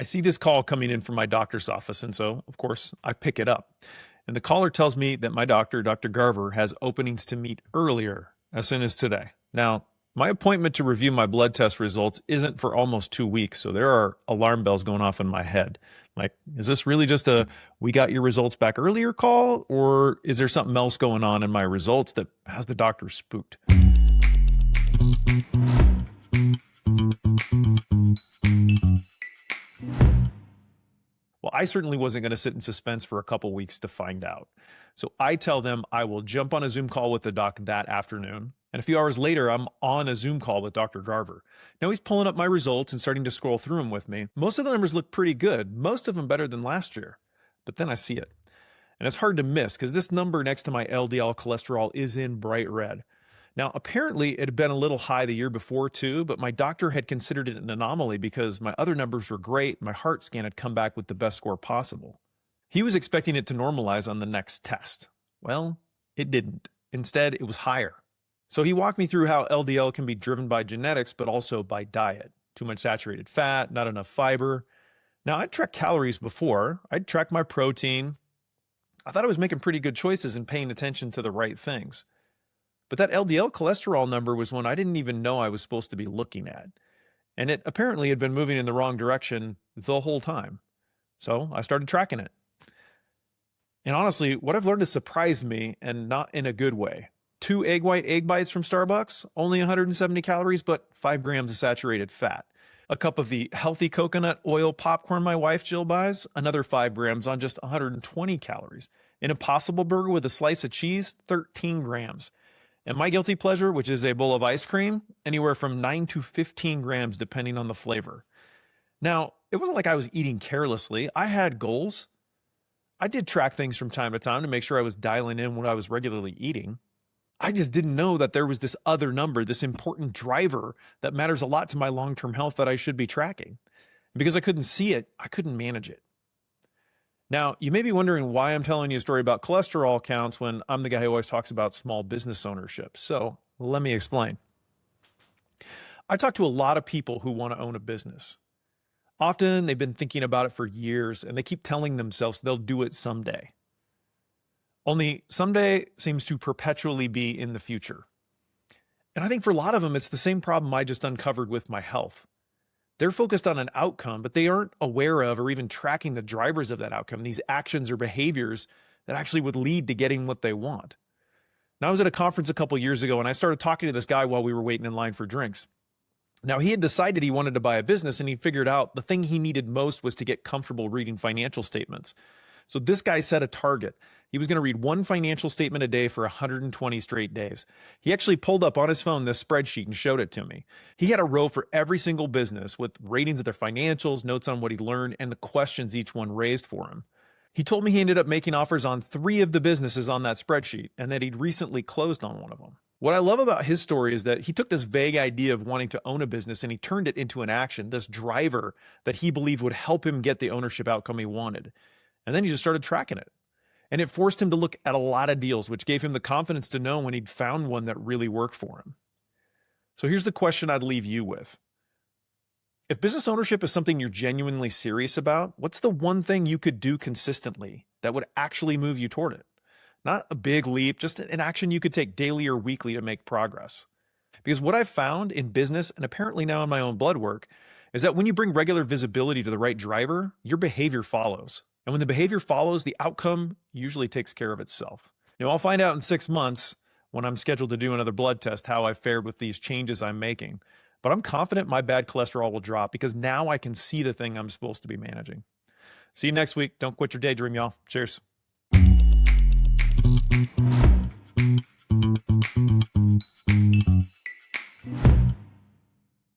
I see this call coming in from my doctor's office, and so, of course, I pick it up. And the caller tells me that my doctor, Dr. Garver, has openings to meet earlier, as soon as today. Now, my appointment to review my blood test results isn't for almost 2 weeks, so there are alarm bells going off in my head. Like, is this really just a we got your results back earlier call, or is there something else going on in my results that has the doctor spooked? Well, I certainly wasn't going to sit in suspense for a couple weeks to find out. So I tell them I will jump on a Zoom call with the doc that afternoon. And a few hours later, I'm on a Zoom call with Dr. Garver. Now he's pulling up my results and starting to scroll through them with me. Most of the numbers look pretty good, most of them better than last year. But then I see it. And it's hard to miss because this number next to my LDL cholesterol is in bright red. Now, apparently it had been a little high the year before too, but my doctor had considered it an anomaly because my other numbers were great. My heart scan had come back with the best score possible. He was expecting it to normalize on the next test. Well, it didn't. Instead, it was higher. So he walked me through how LDL can be driven by genetics, but also by diet. Too much saturated fat, not enough fiber. Now, I'd tracked calories before. I'd tracked my protein. I thought I was making pretty good choices and paying attention to the right things. But that LDL cholesterol number was one I didn't even know I was supposed to be looking at. And it apparently had been moving in the wrong direction the whole time. So I started tracking it. And honestly, what I've learned has surprised me, and not in a good way. 2 egg white egg bites from Starbucks, only 170 calories, but 5 grams of saturated fat. A cup of the healthy coconut oil popcorn my wife Jill buys, another 5 grams on just 120 calories. An Impossible Burger with a slice of cheese, 13 grams. And my guilty pleasure, which is a bowl of ice cream, anywhere from 9 to 15 grams depending on the flavor. Now, it wasn't like I was eating carelessly. I had goals. I did track things from time to time to make sure I was dialing in what I was regularly eating. I just didn't know that there was this other number, this important driver that matters a lot to my long-term health that I should be tracking. And because I couldn't see it, I couldn't manage it. Now, you may be wondering why I'm telling you a story about cholesterol counts when I'm the guy who always talks about small business ownership. So let me explain. I talk to a lot of people who want to own a business. Often they've been thinking about it for years and they keep telling themselves they'll do it someday. Only someday seems to perpetually be in the future. And I think for a lot of them, it's the same problem I just uncovered with my health. They're focused on an outcome, but they aren't aware of or even tracking the drivers of that outcome, these actions or behaviors that actually would lead to getting what they want. Now, I was at a conference a couple years ago and I started talking to this guy while we were waiting in line for drinks. Now, he had decided he wanted to buy a business and he figured out the thing he needed most was to get comfortable reading financial statements. So this guy set a target. He was going to read one financial statement a day for 120 straight days. He actually pulled up on his phone this spreadsheet and showed it to me. He had a row for every single business with ratings of their financials, notes on what he learned, and the questions each one raised for him. He told me he ended up making offers on 3 of the businesses on that spreadsheet and that he'd recently closed on one of them. What I love about his story is that he took this vague idea of wanting to own a business and he turned it into an action, this driver that he believed would help him get the ownership outcome he wanted. And then he just started tracking it. And it forced him to look at a lot of deals, which gave him the confidence to know when he'd found one that really worked for him. So here's the question I'd leave you with. If business ownership is something you're genuinely serious about, what's the one thing you could do consistently that would actually move you toward it? Not a big leap, just an action you could take daily or weekly to make progress. Because what I've found in business, and apparently now in my own blood work, is that when you bring regular visibility to the right driver, your behavior follows. And when the behavior follows, the outcome usually takes care of itself. Now, I'll find out in 6 months when I'm scheduled to do another blood test how I fared with these changes I'm making. But I'm confident my bad cholesterol will drop because now I can see the thing I'm supposed to be managing. See you next week. Don't quit your daydream, y'all. Cheers.